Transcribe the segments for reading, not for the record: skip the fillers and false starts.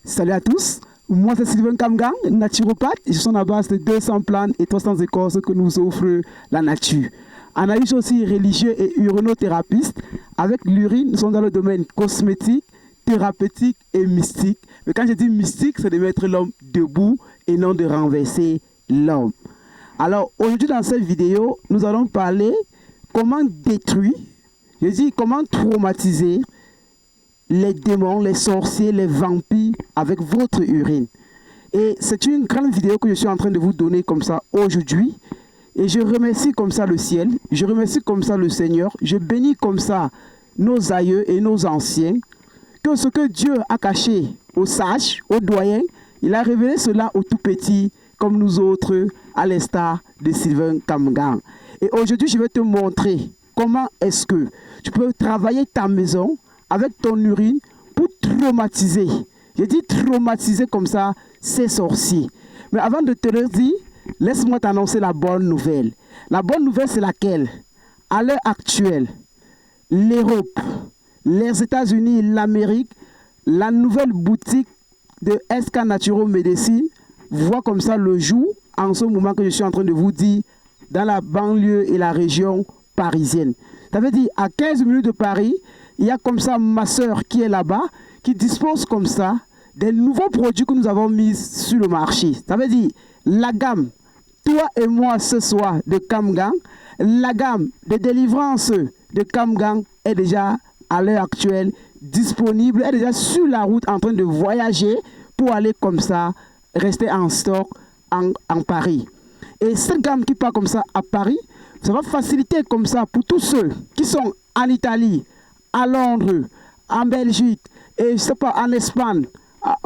Salut à tous, moi c'est Sylvain Kamgang, naturopathe. Je suis à base de 200 plantes et 300 écorces que nous offre la nature. Analyse aussi religieux et urinothérapeute. Avec l'urine, nous sommes dans le domaine cosmétique, thérapeutique et mystique. Mais quand je dis mystique, c'est de mettre l'homme debout et non de renverser l'homme. Alors aujourd'hui dans cette vidéo, nous allons parler comment détruire, je dis comment traumatiser les démons, les sorciers, les vampires avec votre urine. Et c'est une grande vidéo que je suis en train de vous donner comme ça aujourd'hui. Et je remercie comme ça le ciel, je remercie comme ça le Seigneur, je bénis comme ça nos aïeux et nos anciens, que ce que Dieu a caché aux sages, aux doyens, il a révélé cela aux tout petits, comme nous autres, à l'instar de Sylvain Kamgang. Et aujourd'hui, je vais te montrer comment est-ce que tu peux travailler ta maison avec ton urine pour traumatiser. Je dis traumatiser comme ça ces sorciers. Mais avant de te le dire, laisse-moi t'annoncer la bonne nouvelle. La bonne nouvelle, c'est laquelle? À l'heure actuelle, l'Europe, les États-Unis, l'Amérique, la nouvelle boutique de SK Natural Medicine voit comme ça le jour, en ce moment que je suis en train de vous dire, dans la banlieue et la région parisienne. Ça veut dire, à 15 minutes de Paris, il y a comme ça ma soeur qui est là-bas, qui dispose comme ça des nouveaux produits que nous avons mis sur le marché. Ça veut dire, la gamme, toi et moi ce soir de Kamgang, la gamme de délivrance de Kamgang est déjà à l'heure actuelle disponible, est déjà sur la route en train de voyager pour aller comme ça, rester en stock en Paris. Et cette gamme qui part comme ça à Paris, ça va faciliter comme ça pour tous ceux qui sont en Italie, à Londres, en Belgique, et je sais pas, en Espagne,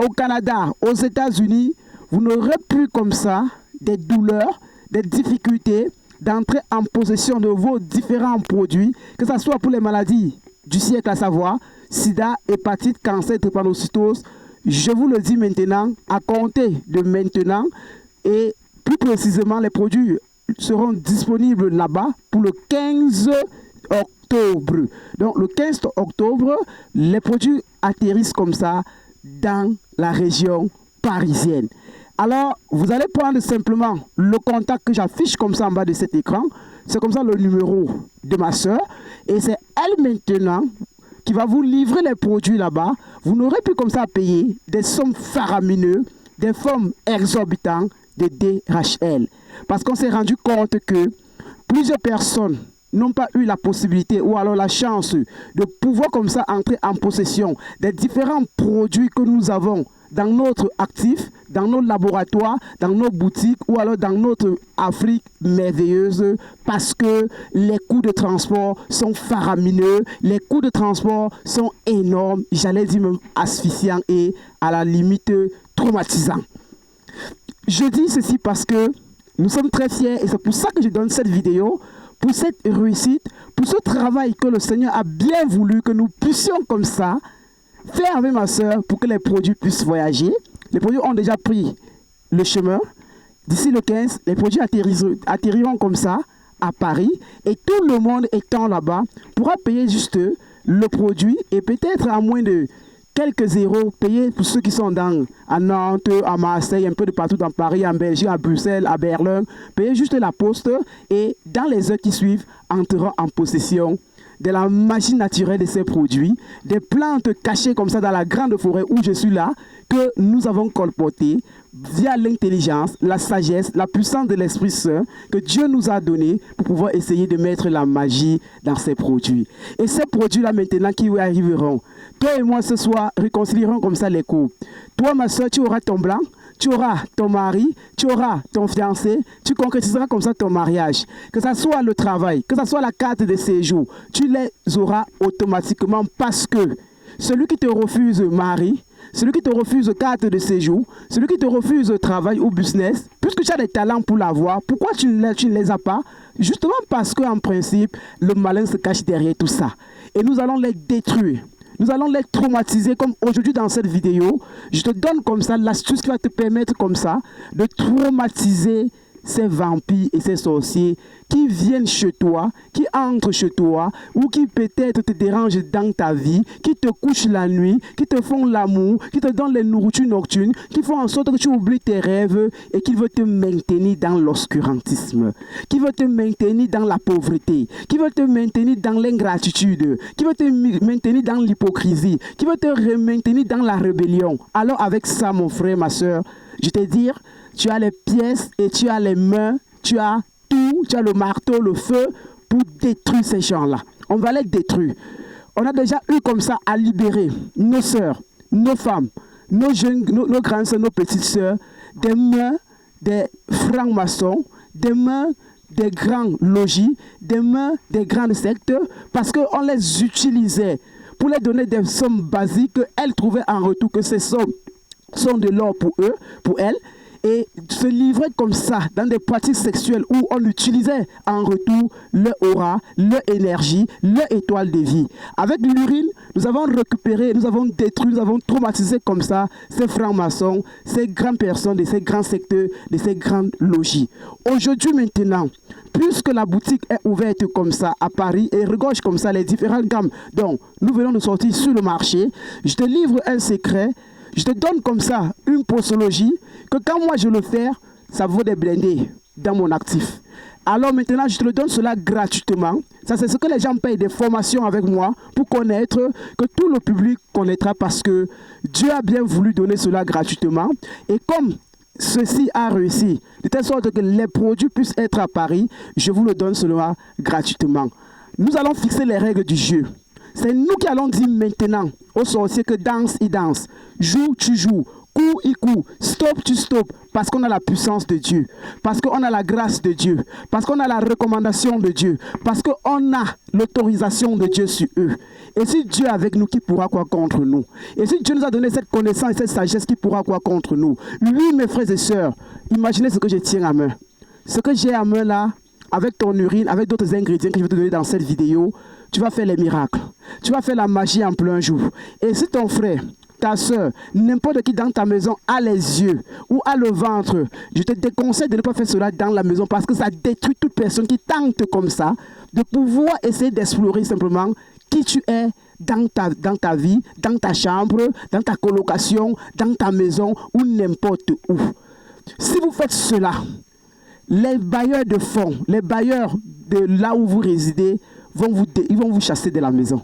au Canada, aux États-Unis. Vous n'aurez plus comme ça des douleurs, des difficultés d'entrer en possession de vos différents produits, que ce soit pour les maladies du siècle, à savoir sida, hépatite, cancer, drépanocytose. Je vous le dis maintenant, à compter de maintenant, et plus précisément, les produits seront disponibles là-bas pour le 15 octobre. Donc le 15 octobre, les produits atterrissent comme ça dans la région parisienne. Alors, vous allez prendre simplement le contact que j'affiche comme ça en bas de cet écran. C'est comme ça le numéro de ma soeur. Et c'est elle maintenant qui va vous livrer les produits là-bas. Vous n'aurez plus comme ça à payer des sommes faramineuses, des sommes exorbitantes de DHL. Parce qu'on s'est rendu compte que plusieurs personnes n'ont pas eu la possibilité ou alors la chance de pouvoir comme ça entrer en possession des différents produits que nous avons dans notre actif, dans nos laboratoires, dans nos boutiques ou alors dans notre Afrique merveilleuse, parce que les coûts de transport sont faramineux, les coûts de transport sont énormes, j'allais dire même asphyxiants et à la limite traumatisants. Je dis ceci parce que nous sommes très fiers et c'est pour ça que je donne cette vidéo, pour cette réussite, pour ce travail que le Seigneur a bien voulu que nous puissions comme ça faire avec ma soeur pour que les produits puissent voyager. Les produits ont déjà pris le chemin. D'ici le 15, les produits atterriront comme ça à Paris et tout le monde étant là-bas pourra payer juste le produit et peut-être à moins de quelques zéros payés pour ceux qui sont à Nantes, à Marseille, un peu de partout dans Paris, en Belgique, à Bruxelles, à Berlin. Payez juste la poste et dans les heures qui suivent, entreront en possession de la magie naturelle de ces produits, des plantes cachées comme ça dans la grande forêt où je suis là, que nous avons colportées via l'intelligence, la sagesse, la puissance de l'Esprit Saint que Dieu nous a donné pour pouvoir essayer de mettre la magie dans ces produits. Et ces produits-là maintenant qui arriveront, toi et moi ce soir réconcilierons comme ça les couples. Toi ma soeur, tu auras ton blanc, tu auras ton mari, tu auras ton fiancé, tu concrétiseras comme ça ton mariage. Que ce soit le travail, que ce soit la carte de séjour, tu les auras automatiquement parce que celui qui te refuse mari, celui qui te refuse carte de séjour, celui qui te refuse travail ou business, puisque tu as des talents pour l'avoir, pourquoi tu ne les as pas? Justement parce qu'en principe, le malin se cache derrière tout ça. Et nous allons les détruire. Nous allons les traumatiser comme aujourd'hui dans cette vidéo. Je te donne comme ça l'astuce qui va te permettre comme ça de traumatiser ces vampires et ces sorciers qui viennent chez toi, qui entrent chez toi, ou qui peut-être te dérangent dans ta vie, qui te couchent la nuit, qui te font l'amour, qui te donnent les nourritures nocturnes, qui font en sorte que tu oublies tes rêves et qui veulent te maintenir dans l'obscurantisme, qui veulent te maintenir dans la pauvreté, qui veulent te maintenir dans l'ingratitude, qui veulent te maintenir dans l'hypocrisie, qui veulent te maintenir dans la rébellion. Alors avec ça, mon frère, ma soeur, je te dis, tu as les pièces et tu as les mains, tu as tout, tu as le marteau, le feu pour détruire ces gens-là. On va les détruire. On a déjà eu comme ça à libérer nos sœurs, nos femmes, nos jeunes, nos grandes sœurs, nos petites sœurs, des mains des francs-maçons, des mains des grands logis, des mains des grandes sectes, parce qu'on les utilisait pour les donner des sommes basiques. Elles trouvaient en retour que ces sommes sont de l'or pour eux, pour elles, et se livrer comme ça dans des pratiques sexuelles où on utilisait en retour leur aura, leur énergie, leur étoile de vie. Avec l'urine, nous avons récupéré, nous avons détruit, nous avons traumatisé comme ça ces francs-maçons, ces grandes personnes de ces grands secteurs, de ces grands logis. Aujourd'hui maintenant, puisque la boutique est ouverte comme ça à Paris et regorge comme ça les différentes gammes dont nous venons de sortir sur le marché, je te livre un secret. Je te donne comme ça une posologie que quand moi je le fais, ça vaut des blindés dans mon actif. Alors maintenant, je te le donne cela gratuitement. Ça, c'est ce que les gens payent des formations avec moi pour connaître, que tout le public connaîtra parce que Dieu a bien voulu donner cela gratuitement. Et comme ceci a réussi, de telle sorte que les produits puissent être à Paris, je vous le donne cela gratuitement. Nous allons fixer les règles du jeu. C'est nous qui allons dire maintenant aux sorciers que danse, il danse. Joue, tu joues. Cours, il court. Stop, tu stop. Parce qu'on a la puissance de Dieu. Parce qu'on a la grâce de Dieu. Parce qu'on a la recommandation de Dieu. Parce qu'on a l'autorisation de Dieu sur eux. Et si Dieu est avec nous, qui pourra quoi contre nous? Et si Dieu nous a donné cette connaissance et cette sagesse, qui pourra quoi contre nous? Lui, mes frères et sœurs, imaginez ce que je tiens à main. Ce que j'ai à main là, avec ton urine, avec d'autres ingrédients que je vais te donner dans cette vidéo, tu vas faire les miracles. Tu vas faire la magie en plein jour. Et si ton frère, ta soeur, n'importe qui dans ta maison a les yeux ou a le ventre, je te déconseille de ne pas faire cela dans la maison parce que ça détruit toute personne qui tente comme ça de pouvoir essayer d'explorer simplement qui tu es dans ta vie, dans ta chambre, dans ta colocation, dans ta maison ou n'importe où. Si vous faites cela, les bailleurs de fonds, les bailleurs de là où vous résidez, ils vont vous chasser de la maison.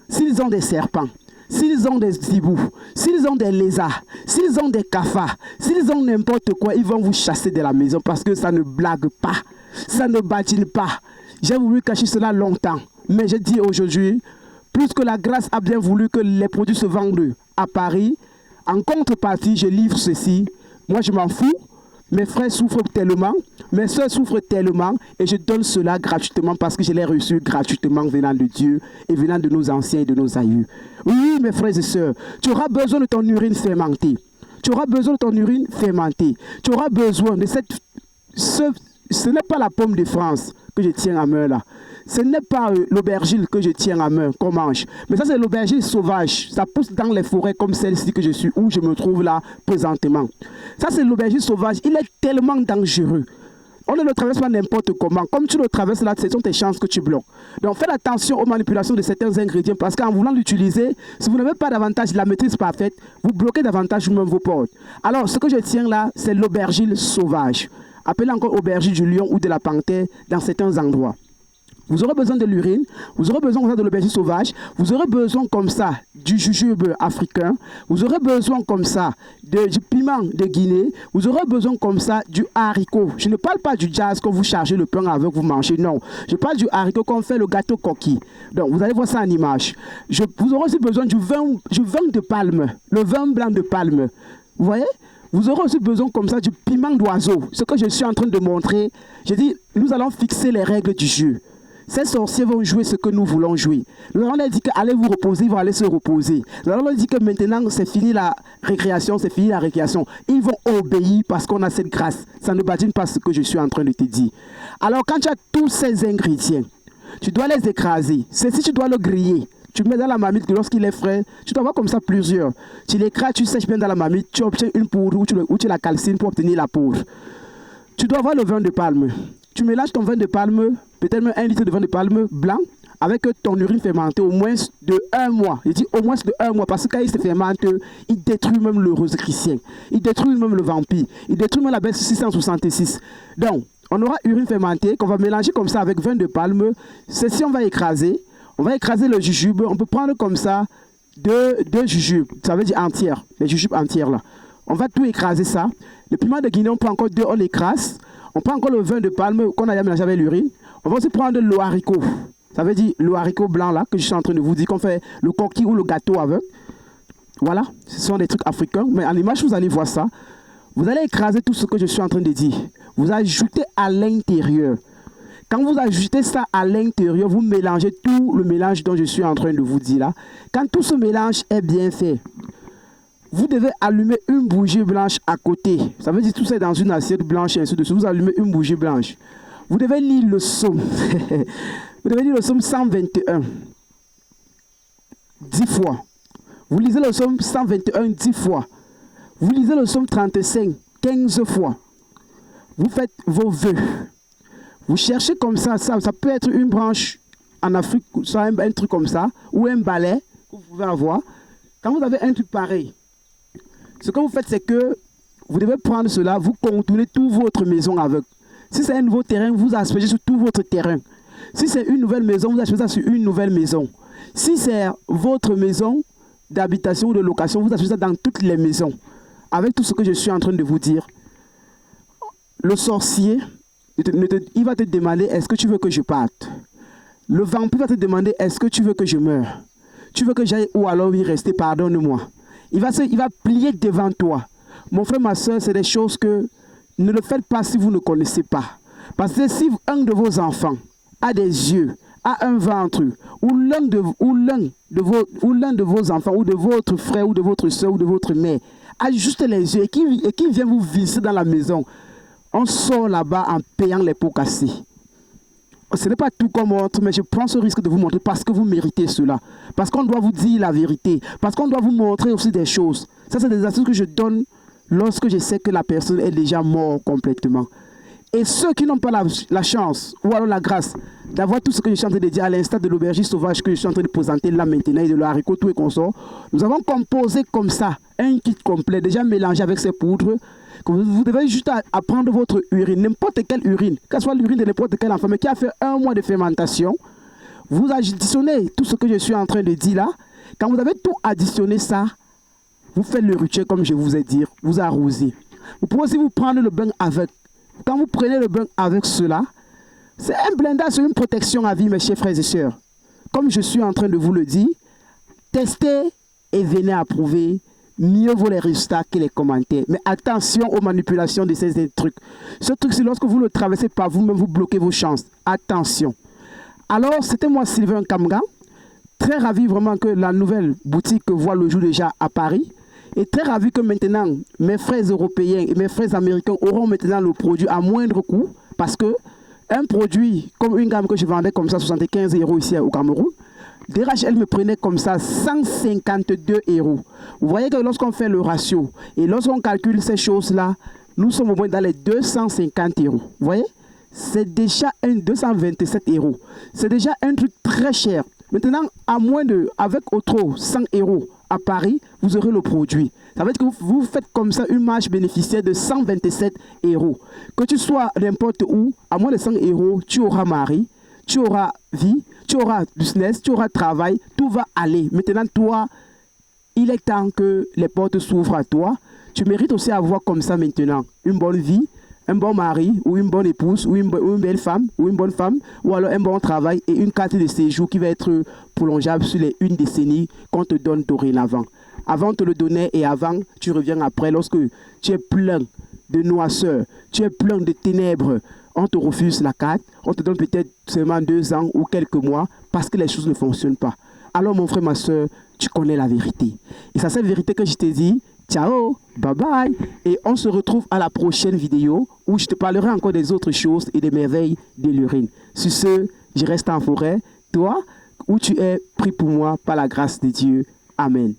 S'ils ont des serpents, s'ils ont des hiboux, s'ils ont des lézards, s'ils ont des cafards, s'ils ont n'importe quoi, ils vont vous chasser de la maison parce que ça ne blague pas, ça ne badine pas. J'ai voulu cacher cela longtemps, mais je dis aujourd'hui, plus que la grâce a bien voulu que les produits se vendent à Paris, en contrepartie, je livre ceci. Moi, je m'en fous. Mes frères souffrent tellement, mes soeurs souffrent tellement, et je donne cela gratuitement parce que je l'ai reçu gratuitement venant de Dieu et venant de nos anciens et de nos aïeux. Oui, mes frères et sœurs, tu auras besoin de ton urine fermentée. Tu auras besoin de ton urine fermentée. Tu auras besoin de ce n'est pas la pomme de France que je tiens à main là. Ce n'est pas l'aubergine que je tiens à main, qu'on mange. Mais ça, c'est l'aubergine sauvage. Ça pousse dans les forêts comme celle-ci que je suis, où je me trouve là présentement. Ça, c'est l'aubergine sauvage. Il est tellement dangereux. On ne le traverse pas n'importe comment. Comme tu le traverses là, ce sont tes chances que tu bloques. Donc, faites attention aux manipulations de certains ingrédients parce qu'en voulant l'utiliser, si vous n'avez pas davantage la maîtrise parfaite, vous bloquez davantage vous-même vos portes. Alors, ce que je tiens là, c'est l'aubergine sauvage. Appelez encore aubergine du lion ou de la panthère dans certains endroits. Vous aurez besoin de l'urine, vous aurez besoin de l'aubergine sauvage, vous aurez besoin comme ça du jujube africain, vous aurez besoin comme ça du piment de Guinée, vous aurez besoin comme ça du haricot. Je ne parle pas du jazz quand vous chargez le pain avec, vous mangez, non. Je parle du haricot quand on fait le gâteau coquille. Donc vous allez voir ça en image. Vous aurez aussi besoin du vin de palme, le vin blanc de palme. Vous voyez? Vous aurez aussi besoin comme ça du piment d'oiseau. Ce que je suis en train de montrer, j'ai dit, nous allons fixer les règles du jeu. Ces sorciers vont jouer ce que nous voulons jouer. Nous allons leur dire qu'allez vous reposer, ils vont aller se reposer. Nous allons leur dire que maintenant c'est fini la récréation, c'est fini la récréation. Ils vont obéir parce qu'on a cette grâce. Ça ne badine pas ce que je suis en train de te dire. Alors quand tu as tous ces ingrédients, tu dois les écraser. Ceci, tu dois le griller. Tu mets dans la marmite que lorsqu'il est frais, tu dois avoir comme ça plusieurs. Tu l'écrases, tu sèches bien dans la marmite, tu obtiens une poudre ou tu la calcines pour obtenir la poudre. Tu dois avoir le vin de palme. Tu mélanges ton vin de palme, peut-être même 1 litre de vin de palme blanc, avec ton urine fermentée au moins de 1 mois. Je dis au moins de 1 mois parce que quand il se fermente, il détruit même le rosicrucien. Il détruit même le vampire. Il détruit même la bête 666. Donc, on aura urine fermentée qu'on va mélanger comme ça avec vin de palme. Ceci, on va écraser. On va écraser le jujube. On peut prendre comme ça deux jujubes. Ça veut dire entières. Les jujubes entières là. On va tout écraser ça. Le piment de Guinée, on prend encore 2, on l'écrase. On prend encore le vin de palme qu'on a déjà mélangé avec l'urine. On va aussi prendre le haricot. Ça veut dire le haricot blanc là que je suis en train de vous dire qu'on fait le coquille ou le gâteau avec. Voilà, ce sont des trucs africains. Mais en image, vous allez voir ça. Vous allez écraser tout ce que je suis en train de dire. Vous ajoutez à l'intérieur. Quand vous ajoutez ça à l'intérieur, vous mélangez tout le mélange dont je suis en train de vous dire là. Quand tout ce mélange est bien fait, vous devez allumer une bougie blanche à côté. Ça veut dire tout ça dans une assiette blanche et ainsi de suite. Vous allumez une bougie blanche. Vous devez lire le psaume. Vous devez lire le psaume 121. 10 fois. Vous lisez le psaume 121 10 fois. Vous lisez le psaume 35 15 fois. Vous faites vos vœux. Vous cherchez comme ça, ça peut être une branche en Afrique, soit un truc comme ça, ou un balai que vous pouvez avoir. Quand vous avez un truc pareil, ce que vous faites, c'est que vous devez prendre cela, vous contournez toute votre maison avec. Si c'est un nouveau terrain, vous aspergez sur tout votre terrain. Si c'est une nouvelle maison, vous aspergez ça sur une nouvelle maison. Si c'est votre maison d'habitation ou de location, vous aspergez ça dans toutes les maisons. Avec tout ce que je suis en train de vous dire. Le sorcier, il va te demander, est-ce que tu veux que je parte? Le vampire va te demander, est-ce que tu veux que je meure? Tu veux que j'aille ou alors y rester? Pardonne-moi. Il va plier devant toi. Mon frère, ma soeur, c'est des choses que ne le faites pas si vous ne connaissez pas. Parce que si un de vos enfants a des yeux, a un ventre, ou l'un de vos enfants, ou de votre frère, ou de votre soeur, ou de votre mère, a juste les yeux et qui vient vous visiter dans la maison, on sort là-bas en payant les pots cassés. Ce n'est pas tout qu'on montre, mais je prends ce risque de vous montrer parce que vous méritez cela. Parce qu'on doit vous dire la vérité. Parce qu'on doit vous montrer aussi des choses. Ça, c'est des astuces que je donne lorsque je sais que la personne est déjà morte complètement. Et ceux qui n'ont pas la chance, ou alors la grâce, d'avoir tout ce que je suis en train de dire, à l'instar de l'aubergine sauvage que je suis en train de présenter là maintenant, et de l'haricot, tout et consort, nous avons composé comme ça un kit complet, déjà mélangé avec ces poudres. Vous devez juste apprendre votre urine, n'importe quelle urine, que ce soit l'urine de n'importe quel enfant, mais qui a fait 1 mois de fermentation. Vous additionnez tout ce que je suis en train de dire là. Quand vous avez tout additionné ça, vous faites le rituel comme je vous ai dit, vous arrosez. Vous pouvez aussi vous prendre le bain avec. Quand vous prenez le bain avec cela, c'est un blindage, c'est une protection à vie, mes chers frères et sœurs. Comme je suis en train de vous le dire, testez et venez approuver. Mieux vaut les résultats que les commentaires. Mais attention aux manipulations de ces trucs. Ce truc, c'est lorsque vous le traversez par vous-même, vous bloquez vos chances. Attention. Alors, c'était moi, Sylvain Kamga. Très ravi vraiment que la nouvelle boutique voit le jour déjà à Paris. Et très ravi que maintenant, mes frères européens et mes frères américains auront maintenant le produit à moindre coût. Parce que un produit, comme une gamme que je vendais comme ça, 75 € ici au Cameroun, DHL me prenait comme ça 152 €. Vous voyez que lorsqu'on fait le ratio et lorsqu'on calcule ces choses-là, nous sommes au moins dans les 250 €. Vous voyez? C'est déjà 227 €. C'est déjà un truc très cher. Maintenant, avec au trop 100 € à Paris, vous aurez le produit. Ça veut dire que vous faites comme ça une marge bénéficiaire de 127 €. Que tu sois n'importe où, à moins de 100 €, tu auras mari, tu auras vie, tu auras business, tu auras travail, tout va aller. Maintenant, toi, il est temps que les portes s'ouvrent à toi. Tu mérites aussi avoir comme ça maintenant une bonne vie, un bon mari, ou une bonne épouse, ou une belle femme, ou une bonne femme, ou alors un bon travail et une carte de séjour qui va être prolongeable sur les 1 décennie qu'on te donne dorénavant. Avant, on te le donnait et avant, tu reviens après lorsque tu es plein de noirceur, tu es plein de ténèbres. On te refuse la carte, on te donne peut-être seulement 2 ans ou quelques mois parce que les choses ne fonctionnent pas. Alors mon frère, ma soeur, tu connais la vérité. Et c'est cette vérité que je t'ai dit. Ciao, bye bye. Et on se retrouve à la prochaine vidéo où je te parlerai encore des autres choses et des merveilles de l'urine. Sur ce, je reste en forêt. Toi, où tu es, prie pour moi par la grâce de Dieu. Amen.